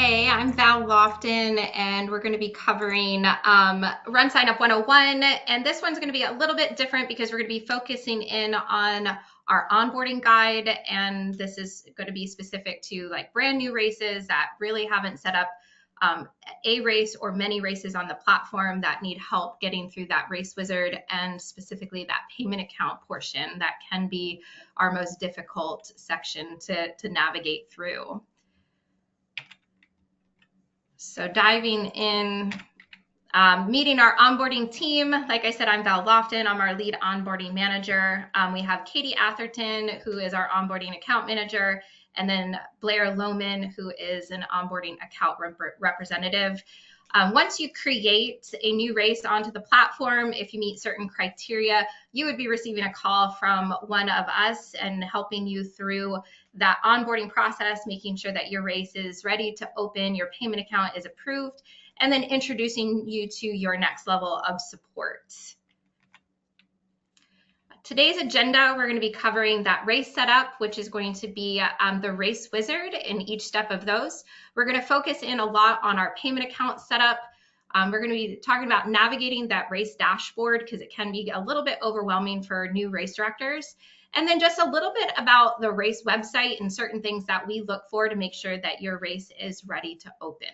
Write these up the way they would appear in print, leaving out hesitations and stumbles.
Hey, I'm Val Lofton, and we're going to be covering RunSignup 101. And this one's going to be a little bit different because we're going to be focusing in on our onboarding guide. And this is going to be specific to like brand new races that really haven't set up a race or many races on the platform that need help getting through that race wizard, and specifically that payment account portion that can be our most difficult section to navigate through. So diving in, meeting our onboarding team. Like I said, I'm Val Lofton. I'm our lead onboarding manager. We have Katie Atherton, who is our onboarding account manager, and then Blair Lohman, who is an onboarding account representative. Once you create a new race onto the platform, if you meet certain criteria, you would be receiving a call from one of us and helping you through that onboarding process, making sure that your race is ready to open, your payment account is approved, and then introducing you to your next level of support. Today's agenda, we're going to be covering that race setup, which is going to be the race wizard in each step of those. We're going to focus in a lot on our payment account setup. We're going to be talking about navigating that race dashboard because it can be a little bit overwhelming for new race directors. And then just a little bit about the race website and certain things that we look for to make sure that your race is ready to open.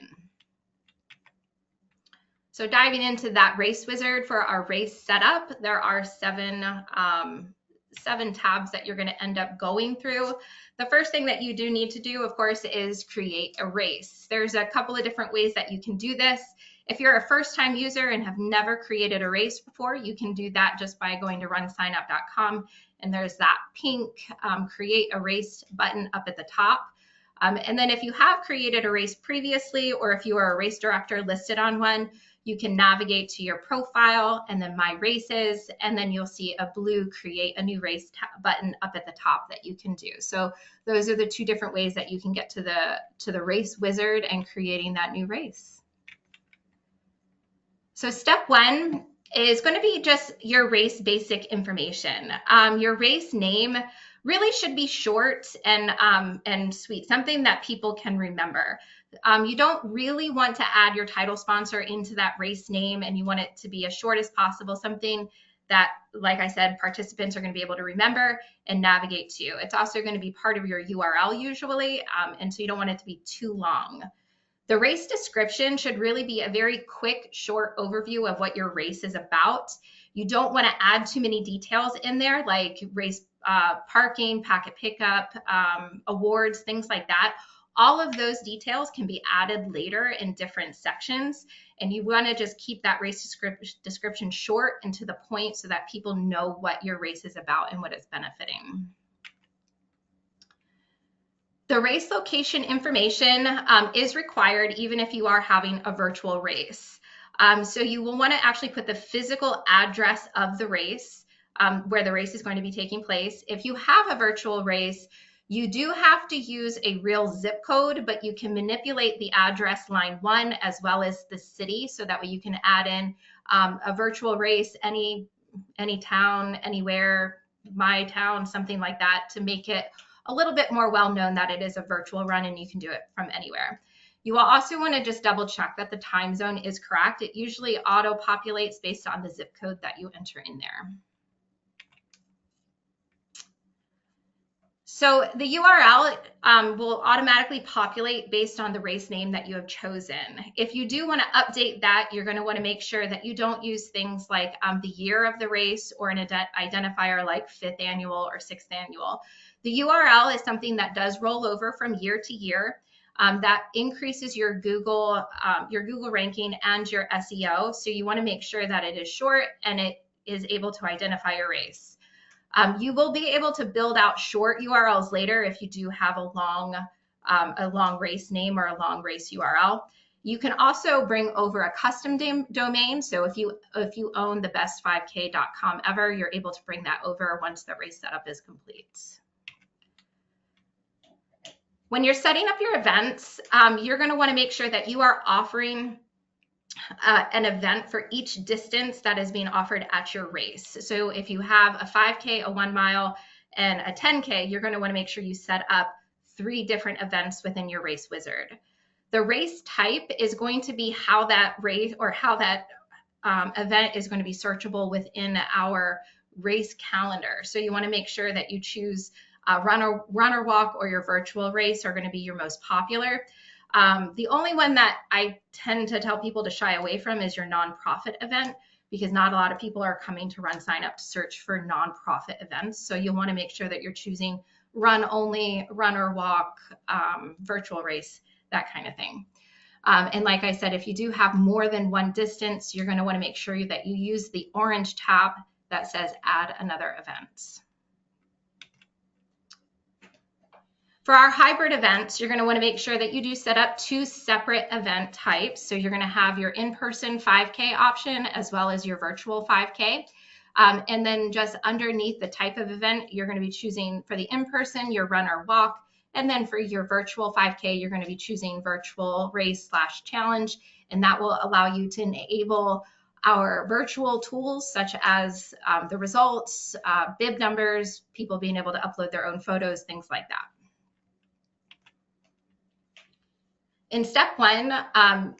So diving into that race wizard for our race setup, there are seven tabs that you're going to end up going through. The first thing that you do need to do, of course, is create a race. There's a couple of different ways that you can do this. If you're a first-time user and have never created a race before, you can do that just by going to runsignup.com, and there's that pink create a race button up at the top. And then if you have created a race previously, or if you are a race director listed on one, you can navigate to your profile and then my races, and then you'll see a blue create a new race button up at the top that you can do. So those are the two different ways that you can get to the race wizard and creating that new race. So step one is going to be just your race basic information. Your race name really should be short and sweet, something that people can remember. You don't really want to add your title sponsor into that race name, and you want it to be as short as possible, something that, like I said, participants are going to be able to remember and navigate to. It's also going to be part of your URL usually, and so you don't want it to be too long. The race description should really be a very quick, short overview of what your race is about. You don't want to add too many details in there, like race parking, packet pickup, awards, things like that. All of those details can be added later in different sections, and you want to just keep that race description short and to the point so that people know what your race is about and what it's benefiting. The race location information is required even if you are having a virtual race. So you will want to actually put the physical address of the race where the race is going to be taking place. If you have a virtual race, you do have to use a real zip code, but you can manipulate the address line 1 as well as the city, so that way you can add in a virtual race, any town, anywhere, my town, something like that, to make it a little bit more well known that it is a virtual run and you can do it from anywhere. You will also want to just double check that the time zone is correct. It usually auto populates based on the zip code that you enter in there. So the URL will automatically populate based on the race name that you have chosen. If you do want to update that, you're going to want to make sure that you don't use things like the year of the race or an identifier like 5th annual or 6th annual. The URL is something that does roll over from year to year. That increases your Google ranking and your SEO. So you want to make sure that it is short and it is able to identify your race. You will be able to build out short URLs later if you do have a long race name or a long race URL. You can also bring over a custom domain. So if you own the best5k.com ever, you're able to bring that over once the race setup is complete. When you're setting up your events, you're going to want to make sure that you are offering an event for each distance that is being offered at your race. So if you have a 5K, a 1 mile, and a 10K, you're going to want to make sure you set up 3 different events within your race wizard. The race type is going to be how that race or how that event is going to be searchable within our race calendar. So you want to make sure that you choose run or walk, or your virtual race are going to be your most popular. The only one that I tend to tell people to shy away from is your nonprofit event, because not a lot of people are coming to RunSignup to search for nonprofit events. So you'll want to make sure that you're choosing run only, run or walk, virtual race, that kind of thing. And like I said, if you do have more than one distance, you're going to want to make sure that you use the orange tab that says add another event. For our hybrid events, you're going to want to make sure that you do set up 2 separate event types. So you're going to have your in-person 5K option as well as your virtual 5K. And then just underneath the type of event, you're going to be choosing for the in-person, your run or walk. And then for your virtual 5K, you're going to be choosing virtual race/challenge. And that will allow you to enable our virtual tools such as the results, bib numbers, people being able to upload their own photos, things like that. In step 1,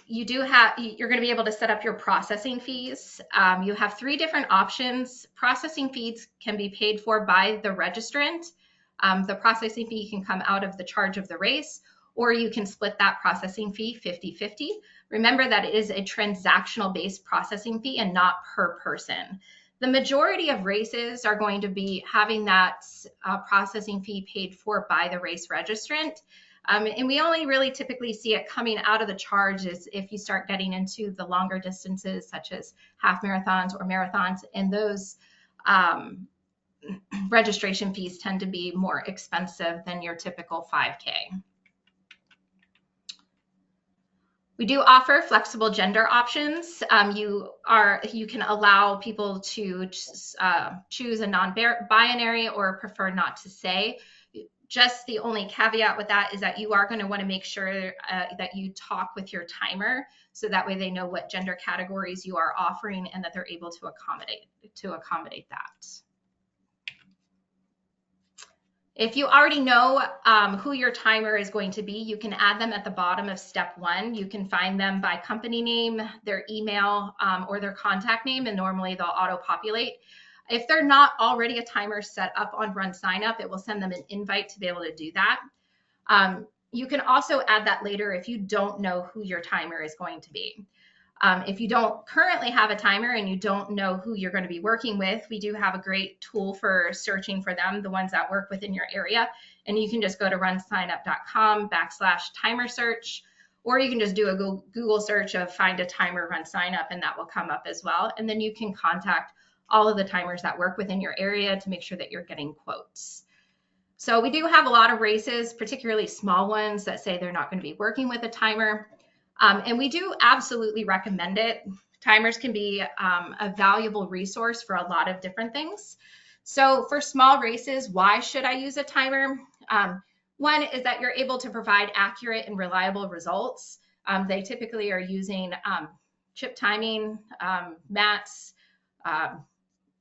you're going to be able to set up your processing fees. You have 3 different options. Processing fees can be paid for by the registrant. The processing fee can come out of the charge of the race, or you can split that processing fee 50-50. Remember that it is a transactional based processing fee and not per person. The majority of races are going to be having that processing fee paid for by the race registrant. And we only really typically see it coming out of the charge is if you start getting into the longer distances, such as half marathons or marathons, and those registration fees tend to be more expensive than your typical 5K. We do offer flexible gender options. You can allow people to choose a non-binary or prefer not to say. Just the only caveat with that is that you are going to want to make sure that you talk with your timer, so that way they know what gender categories you are offering and that they're able to accommodate that. If you already know who your timer is going to be, you can add them at the bottom of step 1. You can find them by company name, their email, or their contact name, and normally they'll auto-populate. If they're not already a timer set up on RunSignup, it will send them an invite to be able to do that. You can also add that later if you don't know who your timer is going to be. If you don't currently have a timer and you don't know who you're going to be working with, we do have a great tool for searching for them, the ones that work within your area. And you can just go to runsignup.com/timer search, or you can just do a Google search of find a timer RunSignup, and that will come up as well. And then you can contact all of the timers that work within your area to make sure that you're getting quotes. So we do have a lot of races, particularly small ones, that say they're not going to be working with a timer. And we do absolutely recommend it. Timers can be a valuable resource for a lot of different things. So for small races, why should I use a timer? One is that you're able to provide accurate and reliable results. They typically are using chip timing, mats,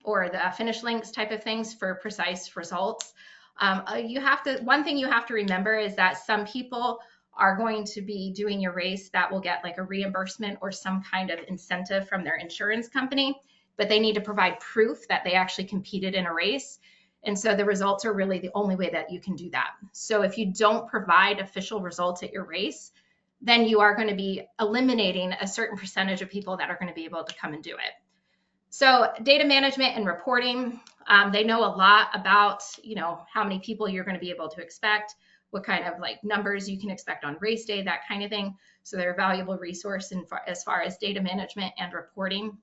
or the finish links type of things for precise results. One thing you have to remember is that some people are going to be doing your race that will get like a reimbursement or some kind of incentive from their insurance company, but they need to provide proof that they actually competed in a race. And so the results are really the only way that you can do that. So if you don't provide official results at your race, then you are going to be eliminating a certain percentage of people that are going to be able to come and do it. So data management and reporting, they know a lot about, how many people you're going to be able to expect, what kind of like numbers you can expect on race day, that kind of thing. So they're a valuable resource as far as data management and reporting.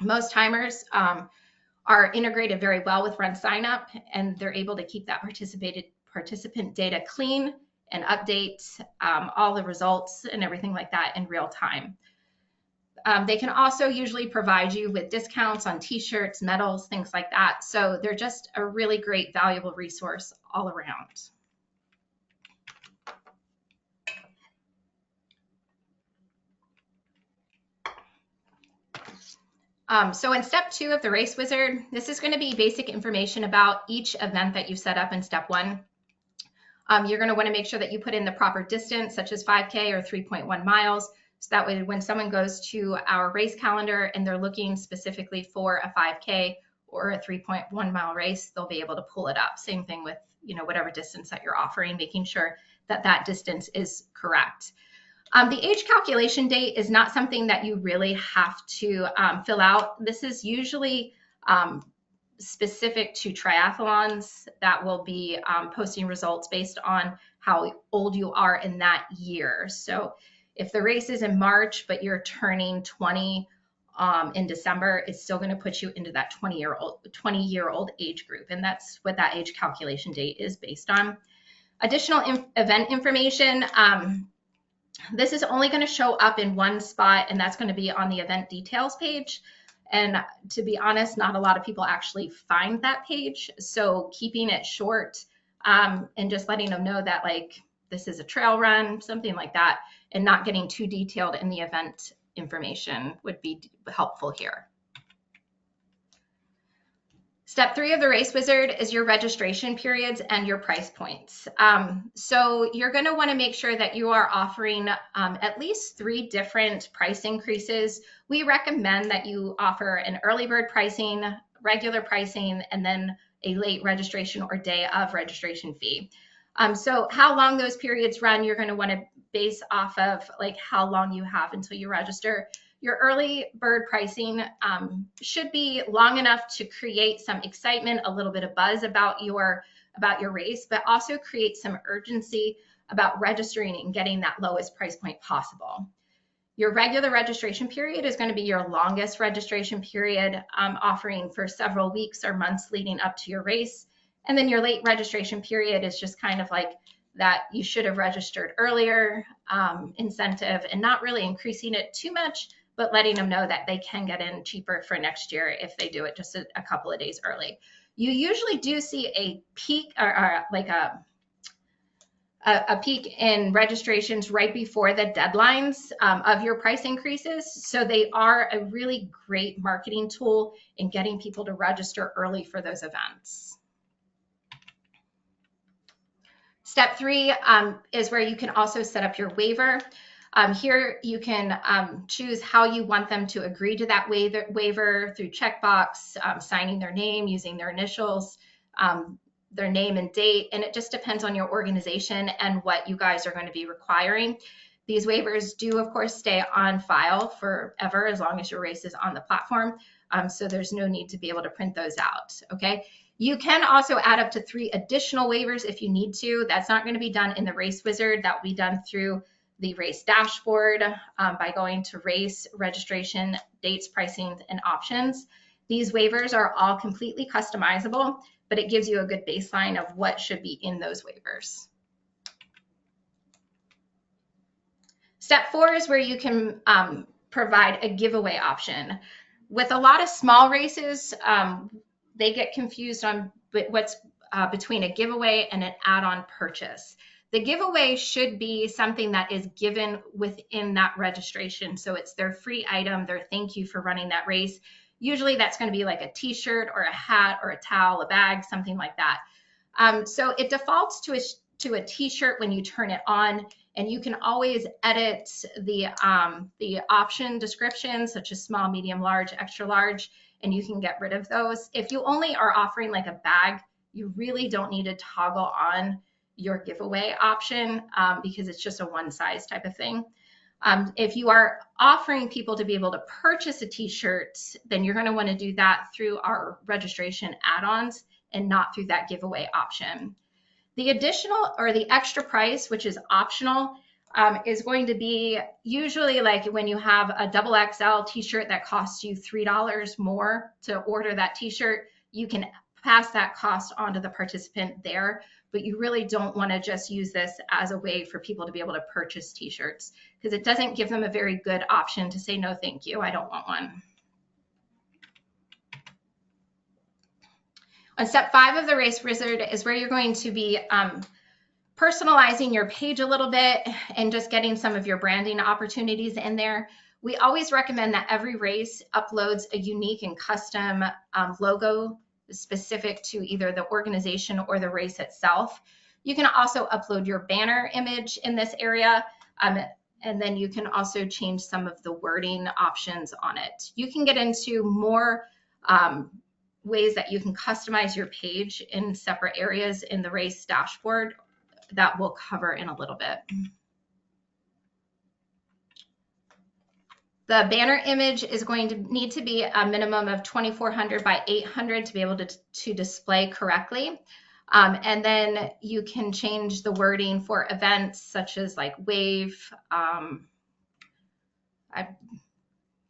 Most timers are integrated very well with RunSignup, and they're able to keep that participant data clean and update all the results and everything like that in real time. They can also usually provide you with discounts on t-shirts, medals, things like that. So they're just a really great, valuable resource all around. So in step 2 of the Race Wizard, this is going to be basic information about each event that you set up in step 1. You're going to want to make sure that you put in the proper distance, such as 5K or 3.1 miles. So that way, when someone goes to our race calendar and they're looking specifically for a 5K or a 3.1 mile race, they'll be able to pull it up. Same thing with, whatever distance that you're offering, making sure that that distance is correct. The age calculation date is not something that you really have to fill out. This is usually specific to triathlons that will be posting results based on how old you are in that year. So if the race is in March, but you're turning 20 in December, it's still going to put you into that 20-year-old age group. And that's what that age calculation date is based on. Additional event information. This is only going to show up in one spot, and that's going to be on the event details page. And to be honest, not a lot of people actually find that page. So keeping it short and just letting them know that like this is a trail run, something like that, and not getting too detailed in the event information would be helpful here. Step 3 of the Race Wizard is your registration periods and your price points. So you're going to want to make sure that you are offering at least 3 different price increases. We recommend that you offer an early bird pricing, regular pricing, and then a late registration or day of registration fee. So how long those periods run, you're going to want to base off of like how long you have until you register. Your early bird pricing should be long enough to create some excitement, a little bit of buzz about your race, but also create some urgency about registering and getting that lowest price point possible. Your regular registration period is going to be your longest registration period, offering for several weeks or months leading up to your race. And then your late registration period is just kind of like that you should have registered earlier incentive, and not really increasing it too much, but letting them know that they can get in cheaper for next year if they do it just a couple of days early. You usually do see a peak or like a peak in registrations right before the deadlines of your price increases. So they are a really great marketing tool in getting people to register early for those events. Step 3 is where you can also set up your waiver. Here you can choose how you want them to agree to that waiver through checkbox, signing their name, using their initials, their name and date, and it just depends on your organization and what you guys are going to be requiring. These waivers do, of course, stay on file forever as long as your race is on the platform, so there's no need to be able to print those out, okay? You can also add up to 3 additional waivers if you need to. That's not going to be done in the Race Wizard. That will be done through the race dashboard by going to race, registration, dates, pricing, and options. These waivers are all completely customizable, but it gives you a good baseline of what should be in those waivers. Step 4 is where you can provide a giveaway option. With a lot of small races, they get confused on what's between a giveaway and an add-on purchase. The giveaway should be something that is given within that registration. So it's their free item, their thank you for running that race. Usually that's going to be like a t-shirt or a hat or a towel, a bag, something like that. So it defaults to a t-shirt when you turn it on, and you can always edit the option descriptions such as small, medium, large, extra large, and you can get rid of those. If you only are offering like a bag, you really don't need to toggle on your giveaway option because it's just a one size type of thing. If you are offering people to be able to purchase a t-shirt, then you're going to want to do that through our registration add-ons and not through that giveaway option. The additional or the extra price, which is optional, is going to be usually like when you have a double XL t-shirt that costs you $3 more to order that t-shirt, you can pass that cost on to the participant there, but you really don't want to just use this as a way for people to be able to purchase t-shirts because it doesn't give them a very good option to say, no, thank you, I don't want one. On step 5 of the Race Wizard is where you're going to be personalizing your page a little bit and just getting some of your branding opportunities in there. We always recommend that every race uploads a unique and custom logo specific to either the organization or the race itself. You can also upload your banner image in this area. And then you can also change some of the wording options on it. You can get into more ways that you can customize your page in separate areas in the race dashboard that we'll cover in a little bit. The banner image is going to need to be a minimum of 2400 by 800 to be able to display correctly. And then you can change the wording for events such as like wave. I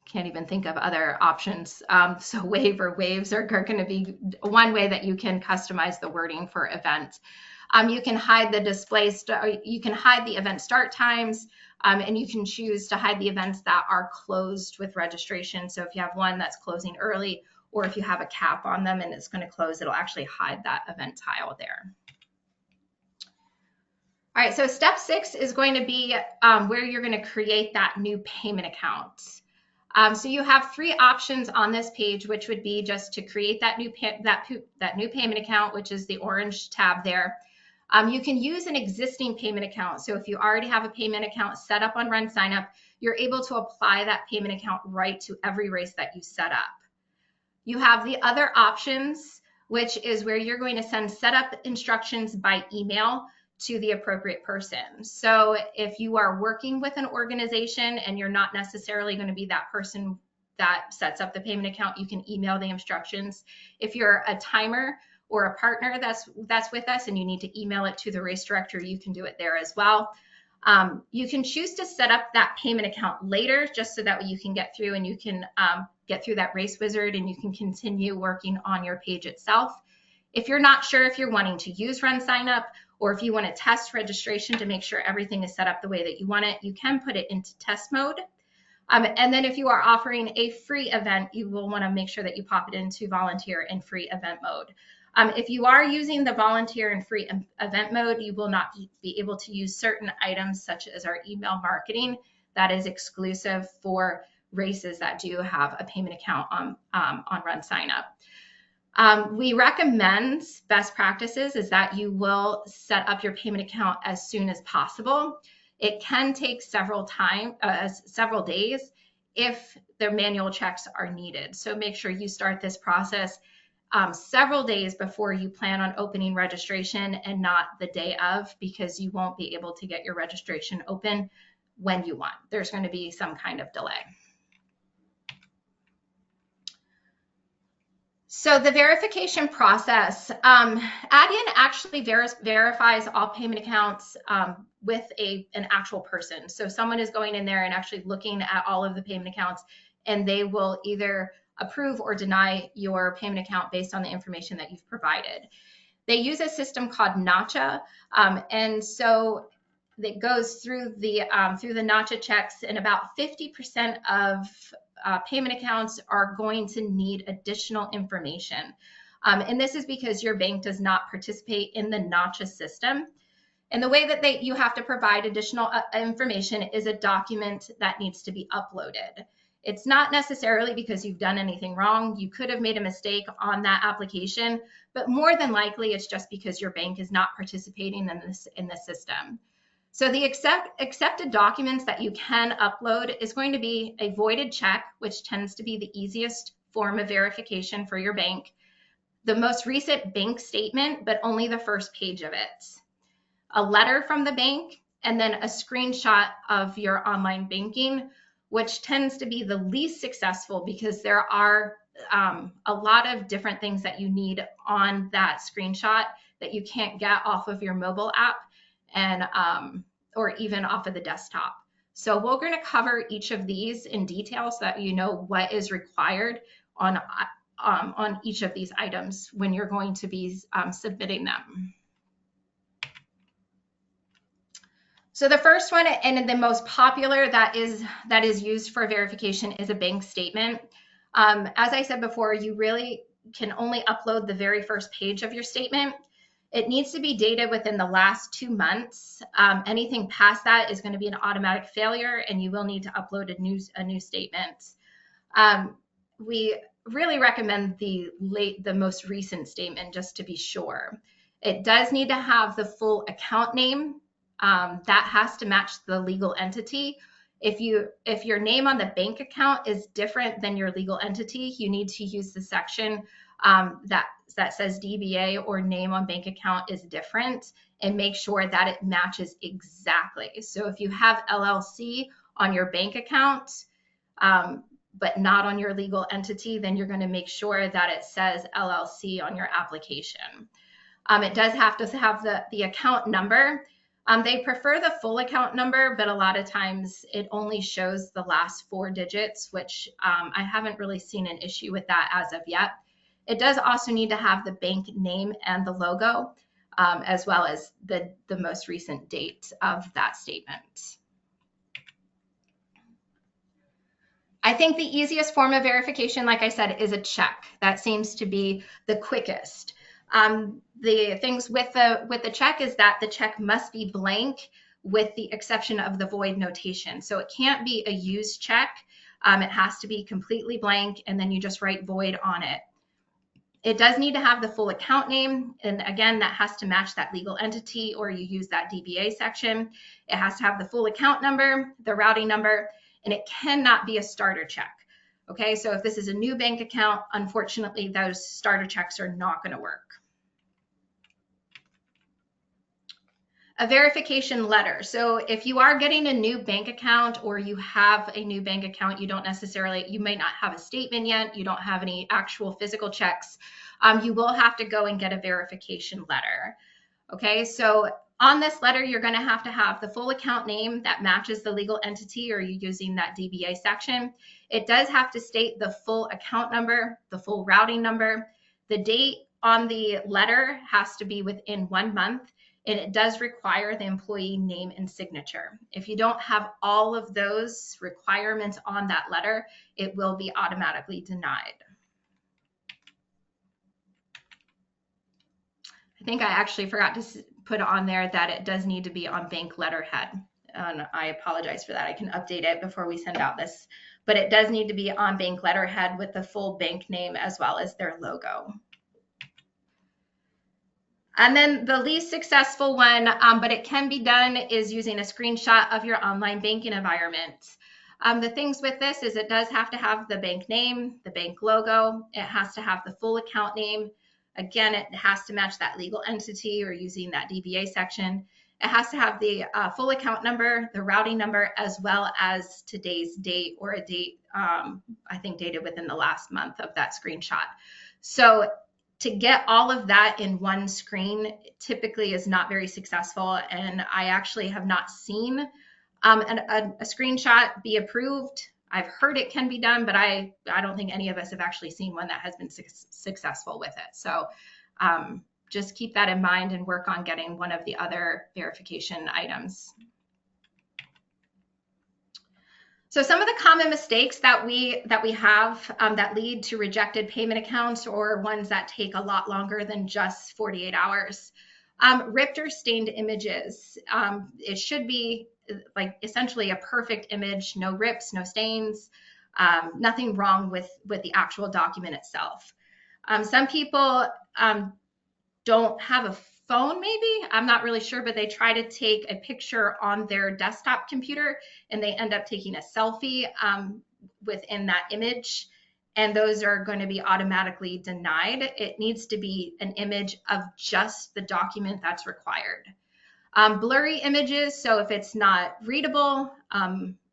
can't even think of other options. So wave or waves are going to be one way that you can customize the wording for events. You can hide the display, you can hide the event start times, and you can choose to hide the events that are closed with registration. So if you have one that's closing early, or if you have a cap on them and it's going to close, it'll actually hide that event tile there. All right, so step 6 is going to be where you're going to create that new payment account. So you have 3 options on this page, which would be just to create that new payment account, which is the orange tab there. You can use an existing payment account. So if you already have a payment account set up on RunSignup, you're able to apply that payment account right to every race that you set up. You have the other options, which is where you're going to send setup instructions by email to the appropriate person. So if you are working with an organization and you're not necessarily going to be that person that sets up the payment account, you can email the instructions. If you're a timer or a partner that's with us and you need to email it to the race director, you can do it there as well. You can choose to set up that payment account later, just so that you can get through and you can get through that race wizard and you can continue working on your page itself. If you're not sure if you're wanting to use RunSignup or if you want to test registration to make sure everything is set up the way that you want it, you can put it into test mode. And then if you are offering a free event, you will want to make sure that you pop it into volunteer and free event mode. If you are using the volunteer and free event mode, you will not be able to use certain items such as our email marketing that is exclusive for races that do have a payment account on RunSignup. We recommend best practices is that you will set up your payment account as soon as possible. It can take several days if the manual checks are needed. So make sure you start this process several days before you plan on opening registration and not the day of, because you won't be able to get your registration open when you want. There's going to be some kind of delay. So the verification process, Adyen actually verifies all payment accounts with an actual person. So someone is going in there and actually looking at all of the payment accounts, and they will either approve or deny your payment account based on the information that you've provided. They use a system called Nacha, and so it goes through the Nacha checks, and about 50% of payment accounts are going to need additional information. And this is because your bank does not participate in the Nacha system. And the way that you have to provide additional information is a document that needs to be uploaded. It's not necessarily because you've done anything wrong. You could have made a mistake on that application, but more than likely it's just because your bank is not participating in the system. So the accepted documents that you can upload is going to be a voided check, which tends to be the easiest form of verification for your bank, the most recent bank statement, but only the first page of it, a letter from the bank, and then a screenshot of your online banking, which tends to be the least successful because there are a lot of different things that you need on that screenshot that you can't get off of your mobile app and or even off of the desktop. So we're going to cover each of these in detail so that you know what is required on each of these items when you're going to be submitting them. So the first one, and the most popular that is used for verification, is a bank statement. As I said before, you really can only upload the very first page of your statement. It needs to be dated within the last 2 months. Anything past that is going to be an automatic failure, and you will need to upload a new statement. We really recommend the most recent statement just to be sure. It does need to have the full account name. That has to match the legal entity. If your name on the bank account is different than your legal entity, you need to use the section that says DBA or name on bank account is different, and make sure that it matches exactly. So if you have LLC on your bank account, but not on your legal entity, then you're going to make sure that it says LLC on your application. It does have to have the account number. They prefer the full account number, but a lot of times it only shows the last 4 digits, which I haven't really seen an issue with that as of yet. It does also need to have the bank name and the logo, as well as the most recent date of that statement. I think the easiest form of verification, like I said, is a check. That seems to be the quickest. The things with the check is that the check must be blank with the exception of the void notation. So it can't be a used check. It has to be completely blank, and then you just write void on it. It does need to have the full account name. And again, that has to match that legal entity, or you use that DBA section. It has to have the full account number, the routing number, and it cannot be a starter check. Okay, so if this is a new bank account, unfortunately, those starter checks are not going to work. A verification letter. So if you are getting a new bank account, or you have a new bank account, you may not have a statement yet, you don't have any actual physical checks, you will have to go and get a verification letter. Okay, so on this letter, you're going to have the full account name that matches the legal entity, or you're using that DBA section. It does have to state the full account number, the full routing number. The date on the letter has to be within 1 month, and it does require the employee name and signature. If you don't have all of those requirements on that letter, it will be automatically denied. I think I actually forgot to put on there that it does need to be on bank letterhead. And I apologize for that. I can update it before we send out this, but it does need to be on bank letterhead with the full bank name as well as their logo. And then the least successful one, but it can be done, is using a screenshot of your online banking environment. The things with this is it does have to have the bank name, the bank logo. It has to have the full account name. Again, it has to match that legal entity, or using that DBA section. It has to have the full account number, the routing number, as well as today's date, or a date, I think dated within the last month of that screenshot. So to get all of that in one screen typically is not very successful. And I actually have not seen a screenshot be approved. I've heard it can be done, but I don't think any of us have actually seen one that has been successful with it. So just keep that in mind and work on getting one of the other verification items. So some of the common mistakes that we have that lead to rejected payment accounts, or ones that take a lot longer than just 48 hours. Ripped or stained images. It should be like essentially a perfect image, no rips, no stains, nothing wrong with the actual document itself. Some people don't have a phone, maybe, I'm not really sure, but they try to take a picture on their desktop computer, and they end up taking a selfie within that image, and those are going to be automatically denied. It needs to be an image of just the document that's required. Blurry images, so if it's not readable,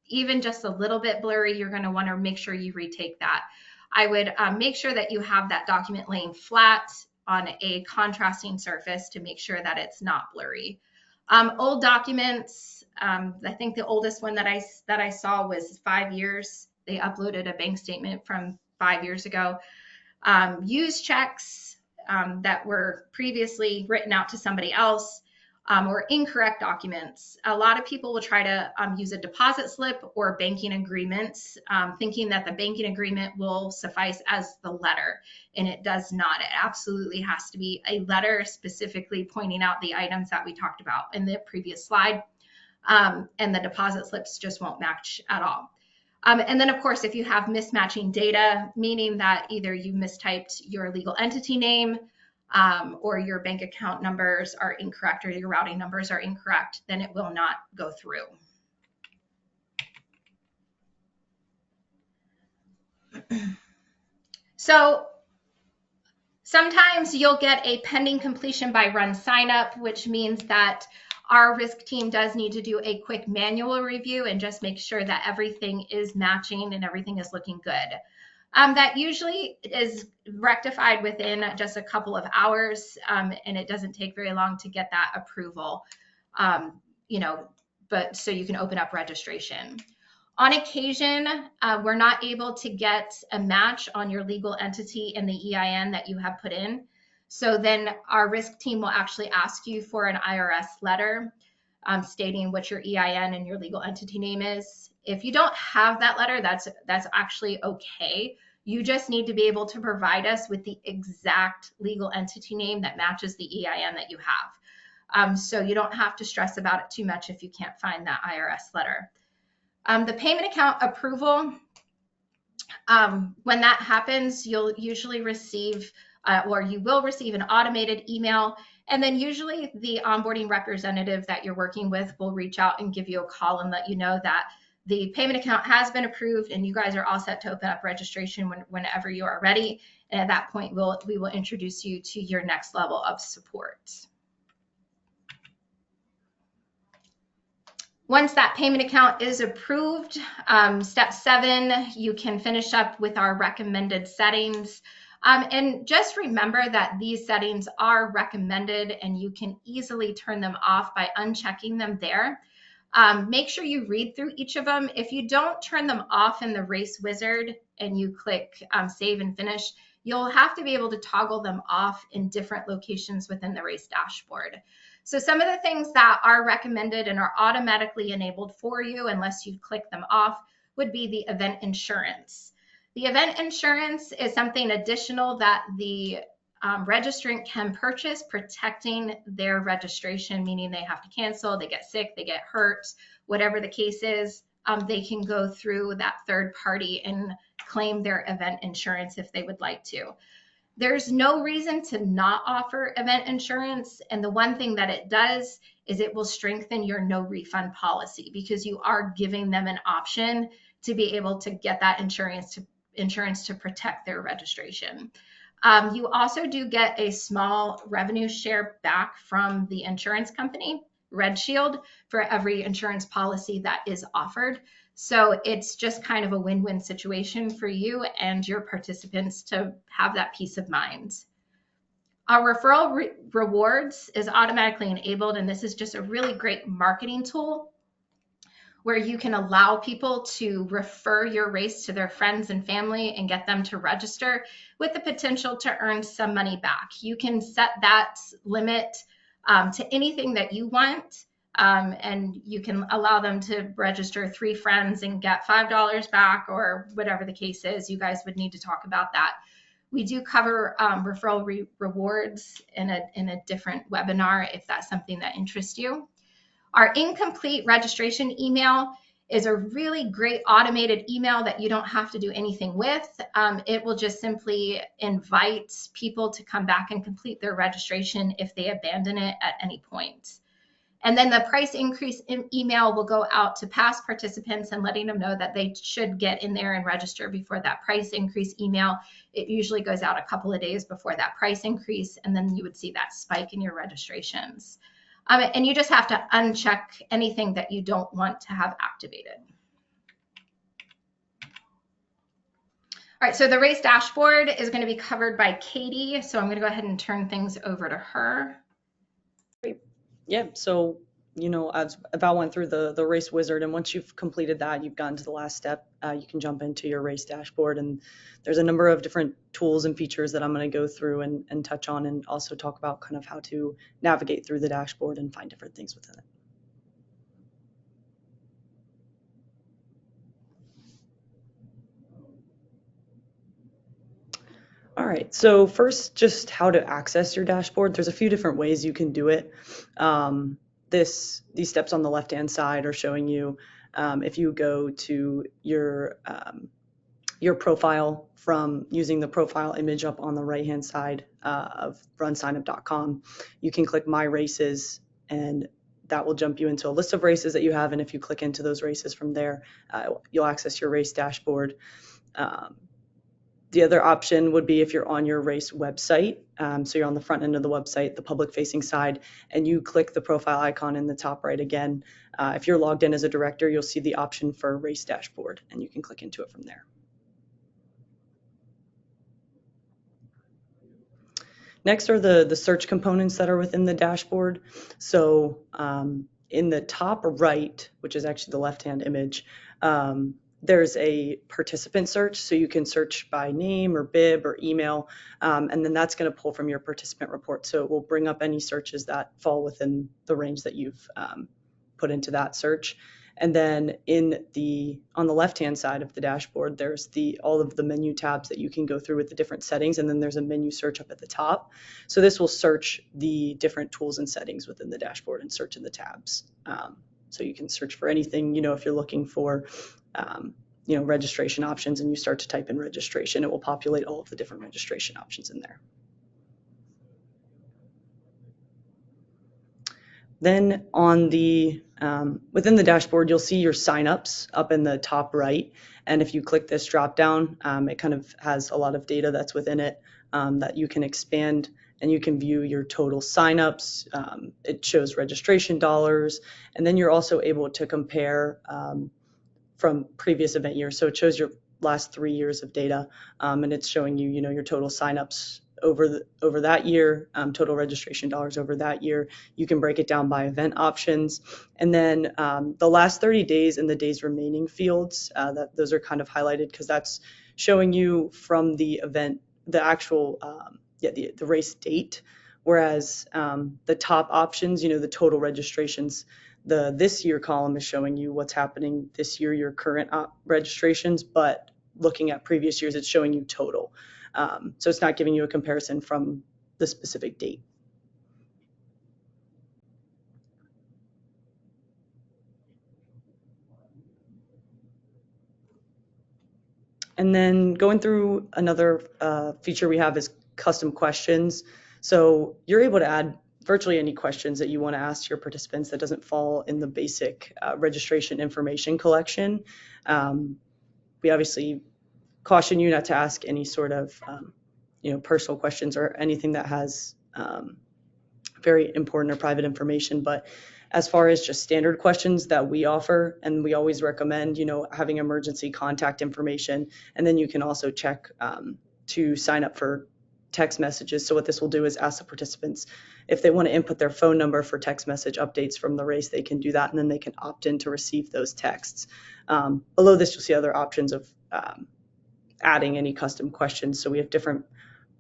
even just a little bit blurry, you're going to want to make sure you retake that. I would make sure that you have that document laying flat on a contrasting surface to make sure that it's not blurry. Old documents, I think the oldest one that I saw was 5 years. They uploaded a bank statement from 5 years ago. Used checks that were previously written out to somebody else, or incorrect documents. A lot of people will try to use a deposit slip or banking agreements, thinking that the banking agreement will suffice as the letter, and it does not. It absolutely has to be a letter specifically pointing out the items that we talked about in the previous slide, and the deposit slips just won't match at all. And then, of course, if you have mismatching data, meaning that either you mistyped your legal entity name, or your bank account numbers are incorrect or your routing numbers are incorrect, then it will not go through. So sometimes you'll get a pending completion by RunSignup, which means that our risk team does need to do a quick manual review and just make sure that everything is matching and everything is looking good. That usually is rectified within just a couple of hours, and it doesn't take very long to get that approval, but so you can open up registration. On occasion, we're not able to get a match on your legal entity and the EIN that you have put in. So then our risk team will actually ask you for an IRS letter stating what your EIN and your legal entity name is. If you don't have that letter, that's actually okay. You just need to be able to provide us with the exact legal entity name that matches the EIN that you have. So you don't have to stress about it too much if you can't find that IRS letter. The payment account approval, when that happens, you'll usually receive or you will receive an automated email, and then usually the onboarding representative that you're working with will reach out and give you a call and let you know that the payment account has been approved and you guys are all set to open up registration whenever you are ready. And at that point, we will introduce you to your next level of support. Once that payment account is approved, step 7, you can finish up with our recommended settings. And just remember that these settings are recommended and you can easily turn them off by unchecking them there. Make sure you read through each of them. If you don't turn them off in the race wizard and you click save and finish, you'll have to be able to toggle them off in different locations within the race dashboard. So some of the things that are recommended and are automatically enabled for you, unless you click them off, would be the event insurance. The event insurance is something additional that the registrant can purchase, protecting their registration, meaning they have to cancel, they get sick, they get hurt, whatever the case is, they can go through that third party and claim their event insurance if they would like to. There's no reason to not offer event insurance. And the one thing that it does is it will strengthen your no refund policy because you are giving them an option to be able to get that insurance to protect their registration. You also do get a small revenue share back from the insurance company, Red Shield, for every insurance policy that is offered. So it's just kind of a win-win situation for you and your participants to have that peace of mind. Our referral rewards is automatically enabled, and this is just a really great marketing tool where you can allow people to refer your race to their friends and family and get them to register with the potential to earn some money back. You can set that limit to anything that you want. And you can allow them to register 3 friends and get $5 back or whatever the case is. You guys would need to talk about that. We do cover referral rewards in a different webinar if that's something that interests you. Our incomplete registration email is a really great automated email that you don't have to do anything with. It will just simply invite people to come back and complete their registration if they abandon it at any point. And then the price increase email will go out to past participants and letting them know that they should get in there and register before that price increase email. It usually goes out a couple of days before that price increase, and then you would see that spike in your registrations. And you just have to uncheck anything that you don't want to have activated. All right, so the race dashboard is going to be covered by Katie, so I'm going to go ahead and turn things over to her. Yeah, so, you know, as Val went through the race wizard, and once you've completed that, you've gotten to the last step, you can jump into your race dashboard, and there's a number of different tools and features that I'm going to go through and touch on, and also talk about kind of how to navigate through the dashboard and find different things within it. All right, so first, just how to access your dashboard. There's a few different ways you can do it. These steps on the left-hand side are showing you if you go to your your profile from using the profile image up on the right-hand side of RunSignup.com. You can click My Races, and that will jump you into a list of races that you have. And if you click into those races from there, you'll access your race dashboard. The other option would be if you're on your race website. So you're on the front end of the website, the public-facing side, and you click the profile icon in the top right again. If you're logged in as a director, you'll see the option for race dashboard, and you can click into it from there. Next are the search components that are within the dashboard. So in the top right, which is actually the left-hand image, there's a participant search. So you can search by name or bib or email, and then that's going to pull from your participant report. So it will bring up any searches that fall within the range that you've put into that search. And then on the left-hand side of the dashboard, there's all of the menu tabs that you can go through with the different settings, and then there's a menu search up at the top. So this will search the different tools and settings within the dashboard and search in the tabs. So you can search for anything, if you're looking for, registration options, and you start to type in registration, it will populate all of the different registration options in there. Then on within the dashboard, you'll see your signups up in the top right. And if you click this drop down, it kind of has a lot of data that's within it that you can expand, and you can view your total signups. It shows registration dollars, and then you're also able to compare from previous event years. So it shows your last 3 years of data, and it's showing you, your total signups over that year, total registration dollars over that year. You can break it down by event options, and then the last 30 days and the days remaining fields, those are kind of highlighted because that's showing you from the event, the actual the race date, whereas the top options, the total registrations, the this year column is showing you what's happening this year, your current registrations, but looking at previous years, it's showing you total. So it's not giving you a comparison from the specific date. And then going through another feature we have is custom questions. So you're able to add virtually any questions that you want to ask your participants that doesn't fall in the basic registration information collection. We obviously caution you not to ask any sort of personal questions or anything that has very important or private information. But as far as just standard questions that we offer, and we always recommend, having emergency contact information, and then you can also check to sign up for text messages. So what this will do is ask the participants if they want to input their phone number for text message updates from the race, they can do that, and then they can opt in to receive those texts. Below this, you'll see other options of adding any custom questions. So we have different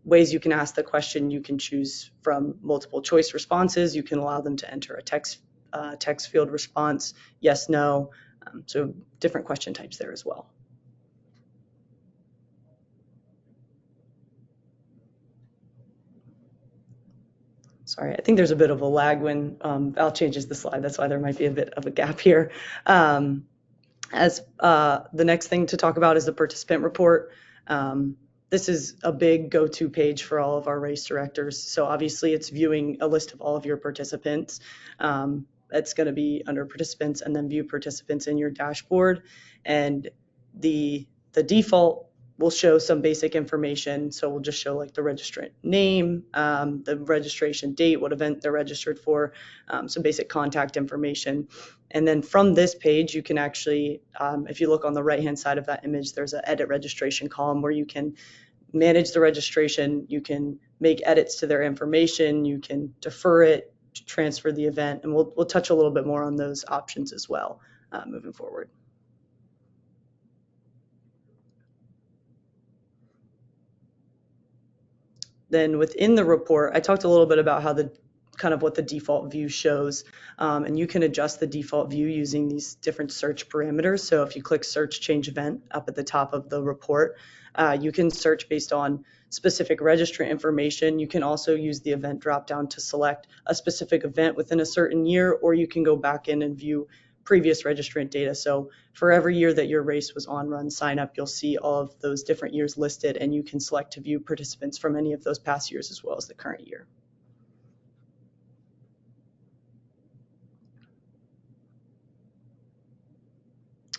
ways you can ask the question. You can choose from multiple choice responses. You can allow them to enter a text field response, yes, no. So different question types there as well. Sorry, I think there's a bit of a lag when Val changes the slide. That's why there might be a bit of a gap here. As the next thing to talk about is the participant report. This is a big go-to page for all of our race directors. So obviously it's viewing a list of all of your participants. It's going to be under participants, and then view participants in your dashboard. And the default will show some basic information. So we'll just show like the registrant name, the registration date, what event they're registered for, some basic contact information. And then from this page, you can actually, if you look on the right-hand side of that image, there's an edit registration column where you can manage the registration. You can make edits to their information. You can defer it, transfer the event, and we'll touch a little bit more on those options as well moving forward. Then within the report, I talked a little bit about how what the default view shows, and you can adjust the default view using these different search parameters. So if you click search change event up at the top of the report, you can search based on specific registrant information. You can also use the event dropdown to select a specific event within a certain year, or you can go back in and view previous registrant data. So for every year that your race was on RunSignup, you'll see all of those different years listed, and you can select to view participants from any of those past years as well as the current year.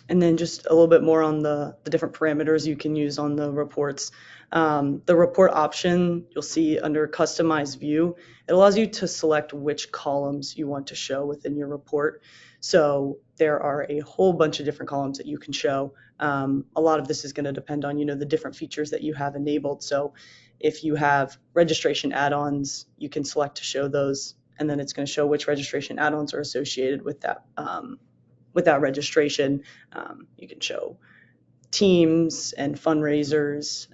And then just a little bit more on the different parameters you can use on the reports. The report option, you'll see under Customize View, it allows you to select which columns you want to show within your report. So there are a whole bunch of different columns that you can show. A lot of this is going to depend on, the different features that you have enabled. So if you have registration add-ons, you can select to show those, and then it's going to show which registration add-ons are associated with that registration. You can show teams and fundraisers,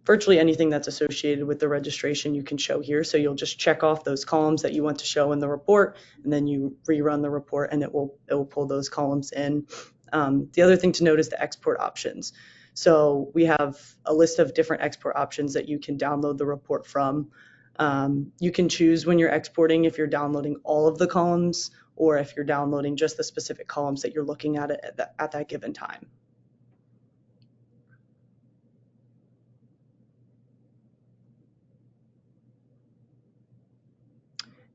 virtually anything that's associated with the registration you can show here. So you'll just check off those columns that you want to show in the report, and then you rerun the report and it will pull those columns in. The other thing to note is the export options. So we have a list of different export options that you can download the report from. You can choose when you're exporting if you're downloading all of the columns or if you're downloading just the specific columns that you're looking at at that given time.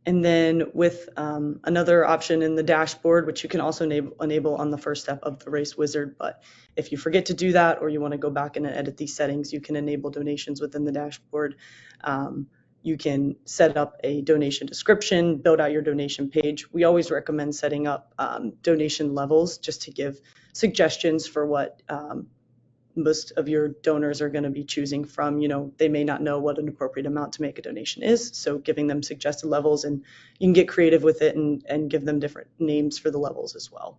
And then with another option in the dashboard, which you can also enable on the first step of the race wizard. But if you forget to do that, or you want to go back and edit these settings, you can enable donations within the dashboard. You can set up a donation description, build out your donation page. We always recommend setting up donation levels just to give suggestions for what most of your donors are going to be choosing from. They may not know what an appropriate amount to make a donation is, so giving them suggested levels, and you can get creative with it and give them different names for the levels as well.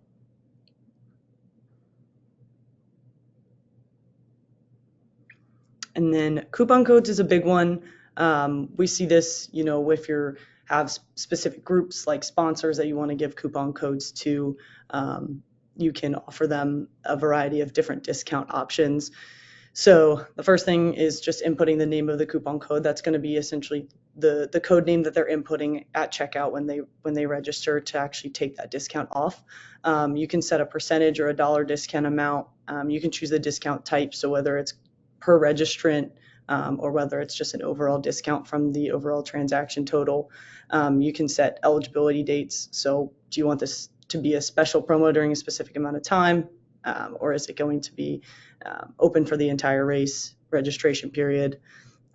And then coupon codes is a big one. We see this, if you have specific groups like sponsors that you want to give coupon codes to, you can offer them a variety of different discount options. So the first thing is just inputting the name of the coupon code. That's going to be essentially the code name that they're inputting at checkout when they register to actually take that discount off. You can set a percentage or a dollar discount amount. You can choose the discount type, so whether it's per registrant or whether it's just an overall discount from the overall transaction total. You can set eligibility dates. So do you want this to be a special promo during a specific amount of time, or is it going to be open for the entire race registration period?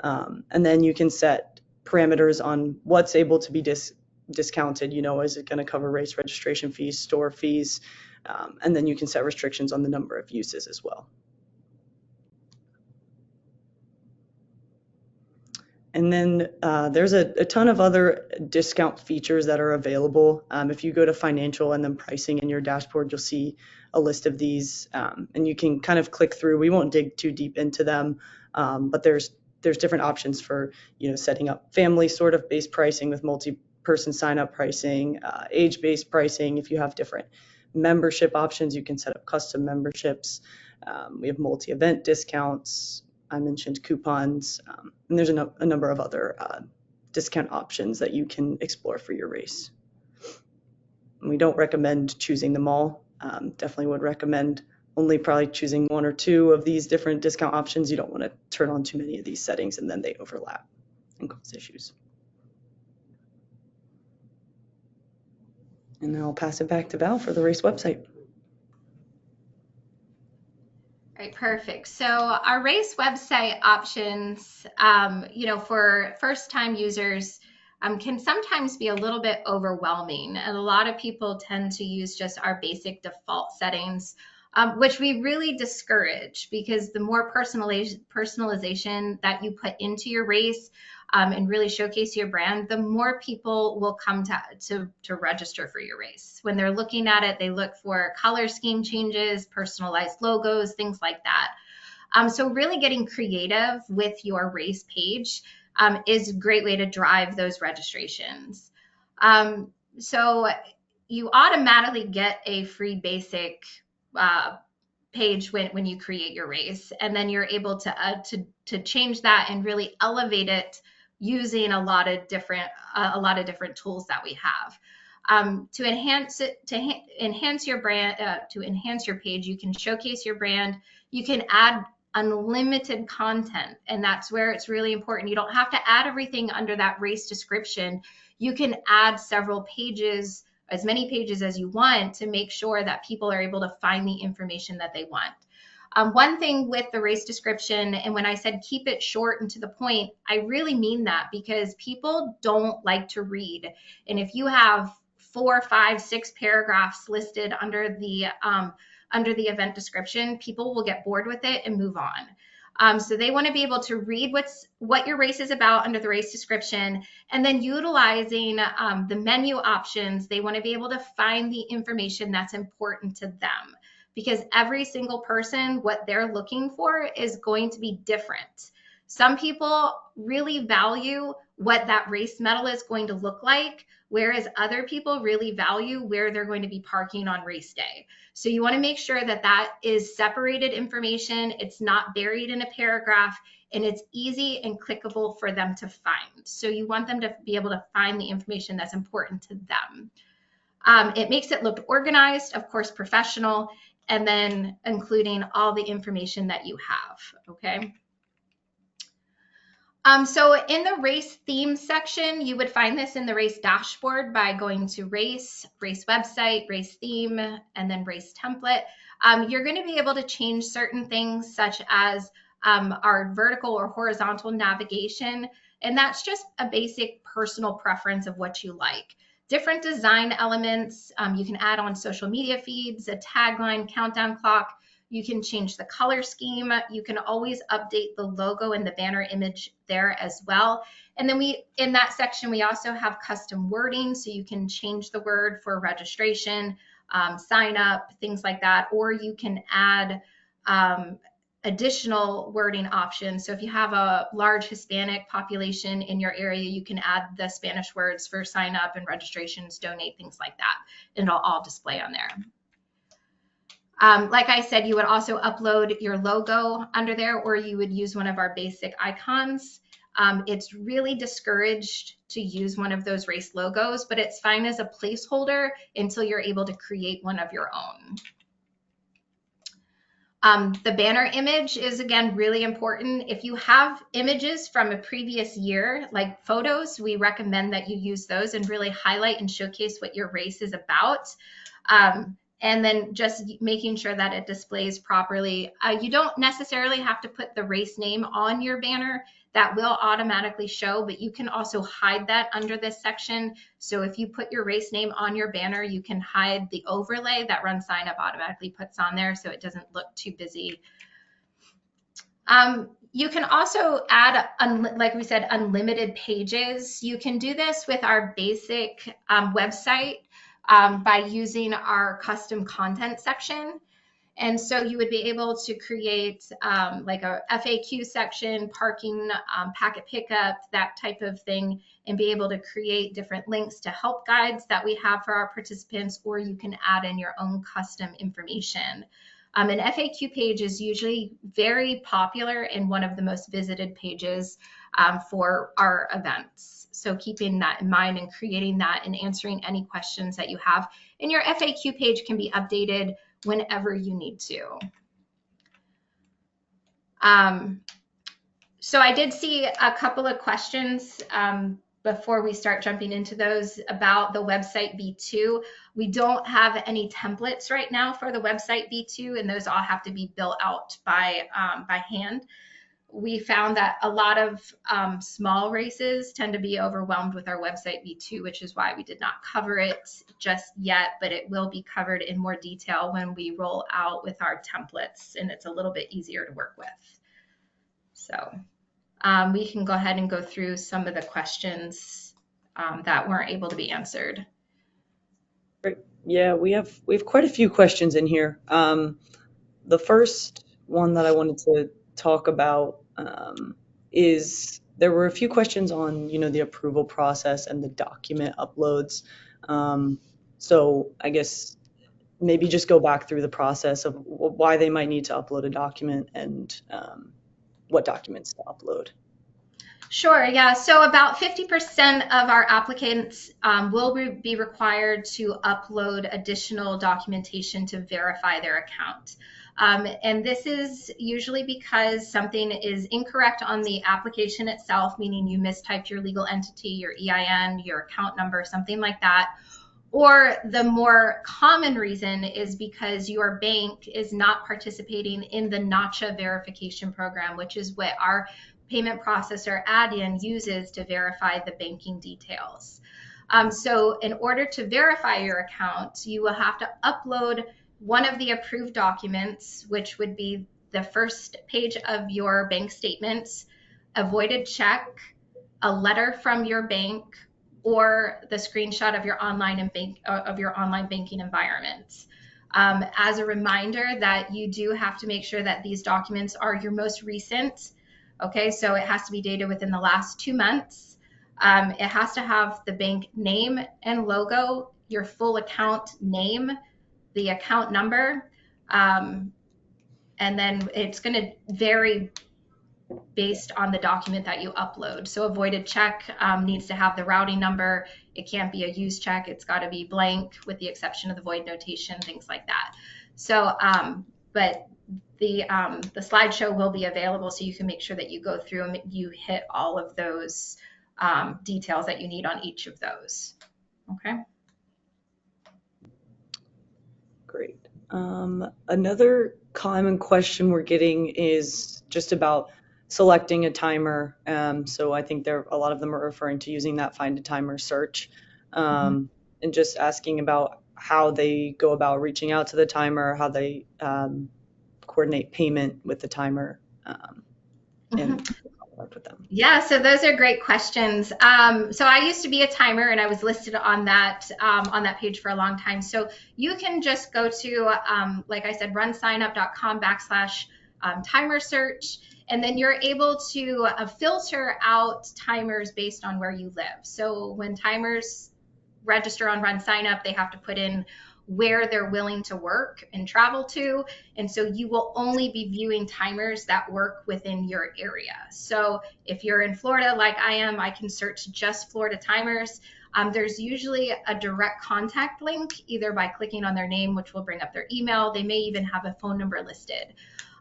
And then you can set parameters on what's able to be discounted. Is it going to cover race registration fees, store fees? And then you can set restrictions on the number of uses as well. And then there's a ton of other discount features that are available. If you go to financial and then pricing in your dashboard, you'll see a list of these, and you can kind of click through. We won't dig too deep into them, but there's different options for setting up family sort of based pricing with multi-person sign-up pricing, age-based pricing. If you have different membership options, you can set up custom memberships. We have multi-event discounts. I mentioned coupons, and there's a number of other discount options that you can explore for your race. And we don't recommend choosing them all. Definitely would recommend only probably choosing one or two of these different discount options. You don't want to turn on too many of these settings and then they overlap and cause issues. And then I'll pass it back to Val for the race website. Right, perfect. So our race website options, for first-time users can sometimes be a little bit overwhelming. And a lot of people tend to use just our basic default settings, which we really discourage, because the more personalization that you put into your race and really showcase your brand, the more people will come to register for your race. When they're looking at it, they look for color scheme changes, personalized logos, things like that. So really getting creative with your race page is a great way to drive those registrations. So you automatically get a free basic page when you create your race, and then you're able to change that and really elevate it using a lot of different tools that we have. To enhance it, enhance your brand, to enhance your page, you can showcase your brand. You can add unlimited content, and that's where it's really important. You don't have to add everything under that race description. You can add several pages, as many pages as you want, to make sure that people are able to find the information that they want. One thing with the race description, and when I said keep it short and to the point, I really mean that, because people don't like to read. And if you have 4, 5, 6 paragraphs listed under the event description, people will get bored with it and move on. So they want to be able to read what your race is about under the race description, and then utilizing the menu options, they want to be able to find the information that's important to them, because every single person, what they're looking for is going to be different. Some people really value what that race medal is going to look like, whereas other people really value where they're going to be parking on race day. So you want to make sure that that is separated information, it's not buried in a paragraph, and it's easy and clickable for them to find. So you want them to be able to find the information that's important to them. It makes it look organized, of course, professional, and then including all the information that you have, okay? So in the race theme section, you would find this in the race dashboard by going to race website, race theme, and then race template. You're going to be able to change certain things, such as our vertical or horizontal navigation, and that's just a basic personal preference of what you like. Different design elements, you can add on social media feeds, a tagline, countdown clock. You can change the color scheme. You can always update the logo and the banner image there as well. And then in that section, we also have custom wording, so you can change the word for registration, sign up, things like that, or you can add additional wording options. So if you have a large Hispanic population in your area, you can add the Spanish words for sign up and registrations, donate, things like that, and it'll all display on there. Like I said, you would also upload your logo under there, or you would use one of our basic icons. It's really discouraged to use one of those race logos, but it's fine as a placeholder until you're able to create one of your own. The banner image is, again, really important. If you have images from a previous year, like photos, we recommend that you use those and really highlight and showcase what your race is about. And then just making sure that it displays properly. You don't necessarily have to put the race name on your banner. That will automatically show, but you can also hide that under this section. So if you put your race name on your banner, you can hide the overlay that RunSignup automatically puts on there, so it doesn't look too busy. You can also add, like we said, unlimited pages. You can do this with our basic website by using our custom content section. And so you would be able to create like a FAQ section, parking, packet pickup, that type of thing, and be able to create different links to help guides that we have for our participants, or you can add in your own custom information. An FAQ page is usually very popular and one of the most visited pages for our events. So keeping that in mind and creating that and answering any questions that you have. And your FAQ page can be updated whenever you need to. So I did see a couple of questions before we start jumping into those about the website V2. We don't have any templates right now for the website V2, and those all have to be built out by hand. We found that a lot of small races tend to be overwhelmed with our website V2, which is why we did not cover it just yet, but it will be covered in more detail when we roll out with our templates, and it's a little bit easier to work with. So we can go ahead and go through some of the questions that weren't able to be answered. Great. Yeah, we have quite a few questions in here. The first one that I wanted to talk about is there were a few questions on, the approval process and the document uploads. So I guess maybe just go back through the process of why they might need to upload a document and what documents to upload. Sure, yeah. So about 50% of our applicants will be required to upload additional documentation to verify their account. And this is usually because something is incorrect on the application itself, meaning you mistyped your legal entity, your EIN, your account number, something like that. Or the more common reason is because your bank is not participating in the NACHA verification program, which is what our payment processor Adyen uses to verify the banking details. So in order to verify your account, you will have to upload one of the approved documents, which would be the first page of your bank statements, a voided check, a letter from your bank, or the screenshot of your online banking environment. As a reminder that you do have to make sure that these documents are your most recent. Okay, so it has to be dated within the last 2 months. It has to have the bank name and logo, your full account name, the account number, and then it's going to vary based on the document that you upload. So a voided check needs to have the routing number. It can't be a used check. It's got to be blank with the exception of the void notation, things like that. So, but the slideshow will be available so you can make sure that you go through and you hit all of those details that you need on each of those. Okay. Great. Another common question we're getting is just about selecting a timer. So I think a lot of them are referring to using that find a timer search, and just asking about how they go about reaching out to the timer, how they coordinate payment with the timer, and work with them. Yeah, so those are great questions. So I used to be a timer, and I was listed on that page for a long time. So you can just go to, like I said, runsignup.com/timer search, and then you're able to filter out timers based on where you live. So when timers register on RunSignup, they have to put in where they're willing to work and travel to. And so you will only be viewing timers that work within your area. So if you're in Florida, like I am, I can search just Florida timers. There's usually a direct contact link, either by clicking on their name, which will bring up their email. They may even have a phone number listed.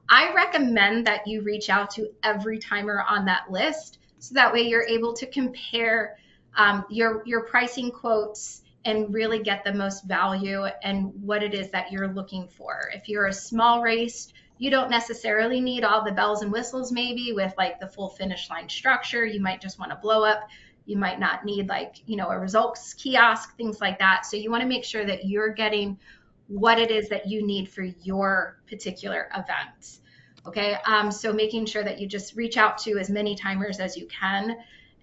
I recommend that you reach out to every timer on that list, so that way you're able to compare your pricing quotes and really get the most value and what it is that you're looking for. If you're a small race, you don't necessarily need all the bells and whistles maybe with like the full finish line structure. You might just want to blow up. You might not need like, a results kiosk, things like that. So you want to make sure that you're getting what it is that you need for your particular event. Okay, so making sure that you just reach out to as many timers as you can.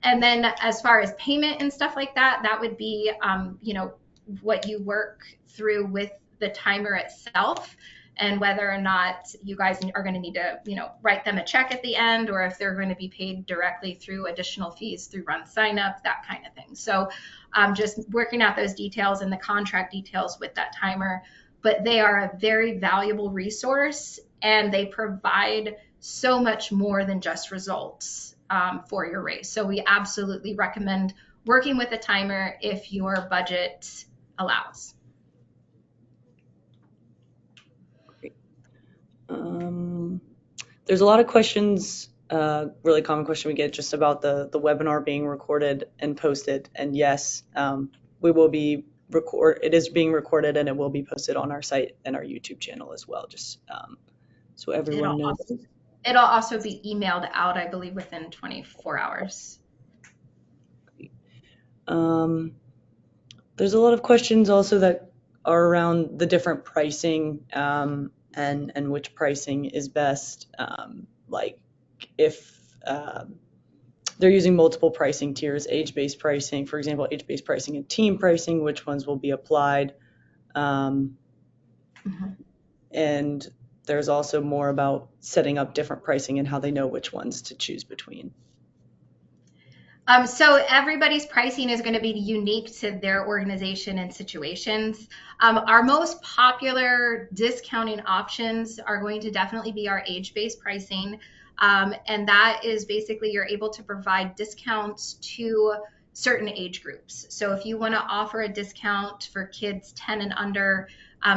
And then as far as payment and stuff like that, that would be, what you work through with the timer itself, and whether or not you guys are going to need to, write them a check at the end, or if they're going to be paid directly through additional fees through RunSignup, that kind of thing. So just working out those details and the contract details with that timer. But they are a very valuable resource, and they provide so much more than just results for your race. So we absolutely recommend working with a timer if your budget allows. Great. There's a lot of questions, really common question we get just about the webinar being recorded and posted. And yes, it is being recorded, and it will be posted on our site and our YouTube channel as well, just so everyone knows. It'll also be emailed out, I believe, within 24 hours. There's a lot of questions also that are around the different pricing, and which pricing is best. Like if they're using multiple pricing tiers, age-based pricing, for example, age-based pricing and team pricing, which ones will be applied. And there's also more about setting up different pricing and how they know which ones to choose between. So everybody's pricing is going to be unique to their organization and situations. Our most popular discounting options are going to definitely be our age-based pricing. And that is basically you're able to provide discounts to certain age groups. So if you want to offer a discount for kids 10 and under,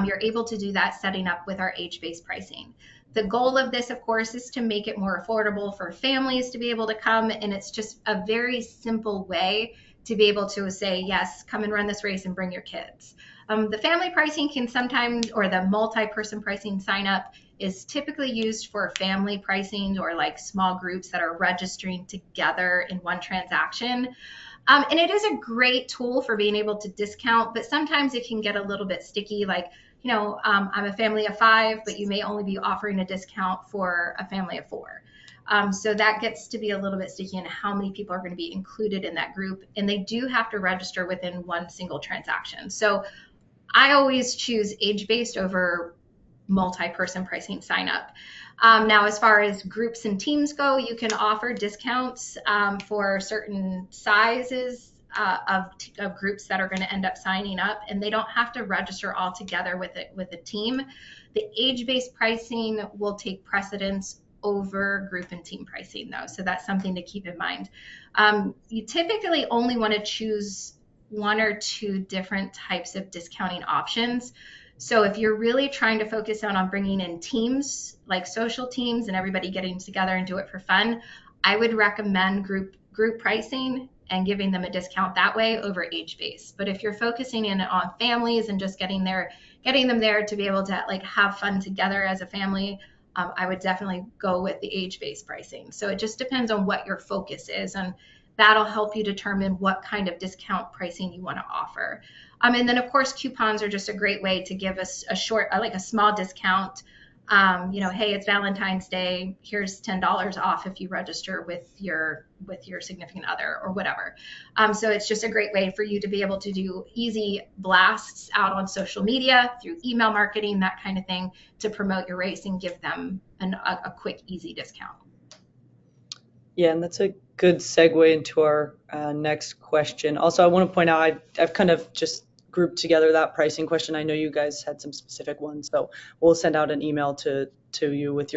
you're able to do that setting up with our age-based pricing. The goal of this, of course, is to make it more affordable for families to be able to come. And it's just a very simple way to be able to say, yes, come and run this race and bring your kids. The family pricing can sometimes, or the multi-person pricing sign up is typically used for family pricing or like small groups that are registering together in one transaction. And it is a great tool for being able to discount, but sometimes it can get a little bit sticky. Like, I'm a family of 5, but you may only be offering a discount for a family of 4. So that gets to be a little bit sticky in how many people are going to be included in that group. And they do have to register within one single transaction. So I always choose age-based over multi-person pricing sign up. Now, as far as groups and teams go, you can offer discounts for certain sizes of groups that are going to end up signing up, and they don't have to register all together with a team. The age-based pricing will take precedence over group and team pricing, though, so that's something to keep in mind. You typically only want to choose 1 or 2 different types of discounting options. So if you're really trying to focus on bringing in teams, like social teams and everybody getting together and do it for fun, I would recommend group pricing and giving them a discount that way over age-based. But if you're focusing in on families and just getting them there to be able to like have fun together as a family, I would definitely go with the age-based pricing. So it just depends on what your focus is, and that'll help you determine what kind of discount pricing you want to offer. And then, of course, coupons are just a great way to give us a small discount. Hey, it's Valentine's Day. Here's $10 off if you register with your significant other or whatever. So it's just a great way for you to be able to do easy blasts out on social media through email marketing, that kind of thing, to promote your race and give them a quick, easy discount. Yeah, and that's a good segue into our next question. Also, I want to point out I've kind of just grouped together that pricing question. I know you guys had some specific ones, so we'll send out an email to you with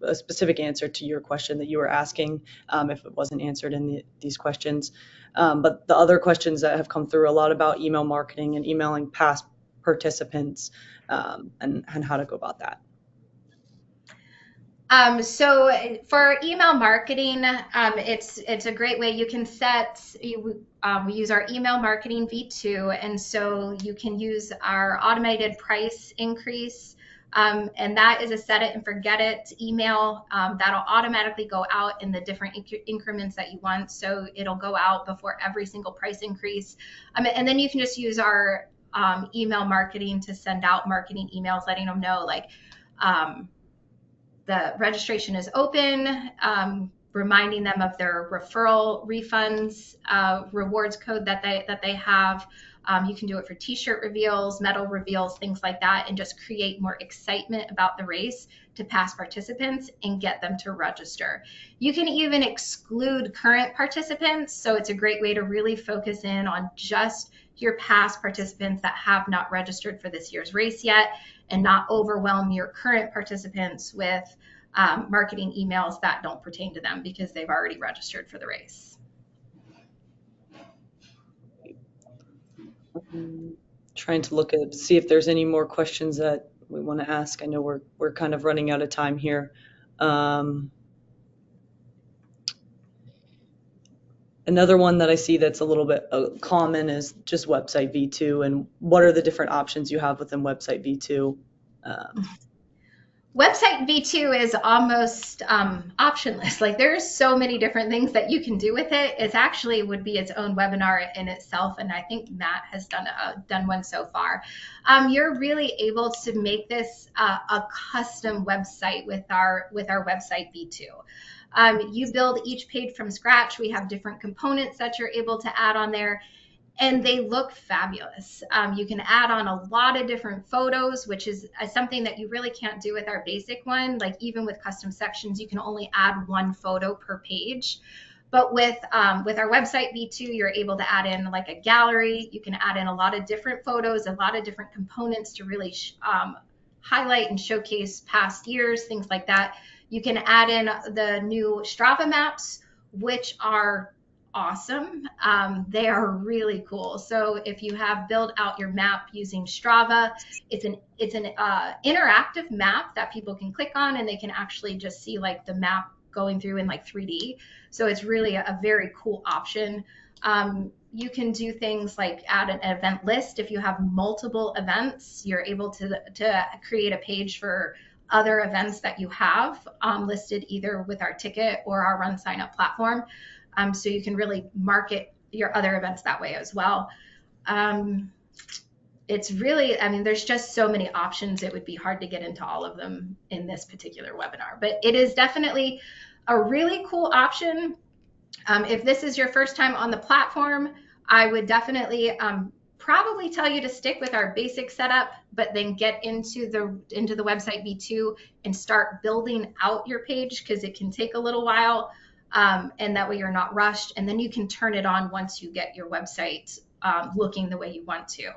a specific answer to your question that you were asking if it wasn't answered in these questions. But the other questions that have come through a lot about email marketing and emailing past participants and how to go about that. So for email marketing, it's a great way. You can we use our email marketing V2, and so you can use our automated price increase, and that is a set it and forget it email that'll automatically go out in the different increments that you want. So it'll go out before every single price increase, and then you can just use our email marketing to send out marketing emails letting them know, like, the registration is open, reminding them of their referral refunds, rewards code that they have. You can do it for t-shirt reveals, medal reveals, things like that, and just create more excitement about the race to past participants and get them to register. You can even exclude current participants, so it's a great way to really focus in on just your past participants that have not registered for this year's race yet, and not overwhelm your current participants with marketing emails that don't pertain to them because they've already registered for the race. Trying to see if there's any more questions that we want to ask. I know we're kind of running out of time here. Another one that I see that's a little bit common is just website V2, and what are the different options you have within website V2? Website V2 is almost optionless. Like, there's so many different things that you can do with it. It actually would be its own webinar in itself, and I think Matt has done one so far. You're really able to make this a custom website with our website V2. You build each page from scratch. We have different components that you're able to add on there, and they look fabulous. You can add on a lot of different photos, which is something that you really can't do with our basic one. Like, even with custom sections, you can only add 1 photo per page. But with our website V2, you're able to add in like a gallery. You can add in a lot of different photos, a lot of different components to really highlight and showcase past years, things like that. You can add in the new Strava maps, which are awesome. They are really cool. So if you have built out your map using Strava, it's an interactive map that people can click on, and they can actually just see like the map going through in like 3D. So it's really a very cool option. You can do things like add an event list. If you have multiple events, you're able to create a page for other events that you have listed either with our ticket or our RunSignup platform. So you can really market your other events that way as well. It's really, I mean, there's just so many options. It would be hard to get into all of them in this particular webinar, but it is definitely a really cool option. If this is your first time on the platform, I would definitely probably tell you to stick with our basic setup, but then get into the website V2 and start building out your page, because it can take a little while, and that way you're not rushed, and then you can turn it on once you get your website looking the way you want to.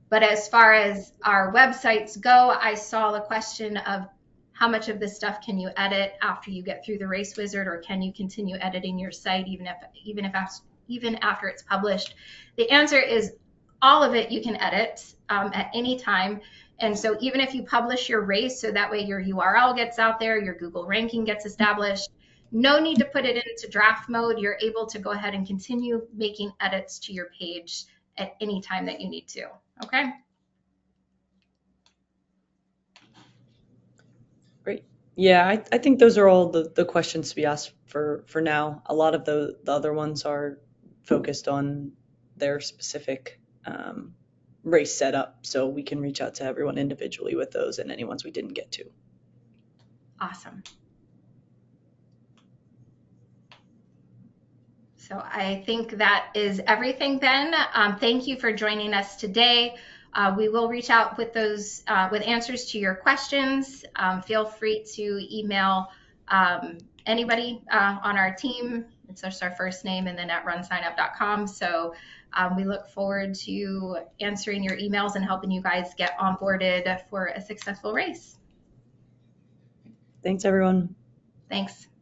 But as far as our websites go, I saw the question of how much of this stuff can you edit after you get through the race wizard, or can you continue editing your site even after it's published? The answer is all of it you can edit at any time. And so even if you publish your race, so that way your URL gets out there, your Google ranking gets established, no need to put it into draft mode. You're able to go ahead and continue making edits to your page at any time that you need to. Okay. Great. Yeah, I think those are all the questions to be asked for now. A lot of the other ones are focused on their specific race setup, so we can reach out to everyone individually with those and any ones we didn't get to. Awesome. So I think that is everything, Ben. Thank you for joining us today. We will reach out with those with answers to your questions. Feel free to email anybody on our team. It's just our first name and then at runsignup.com. So we look forward to answering your emails and helping you guys get onboarded for a successful race. Thanks, everyone. Thanks.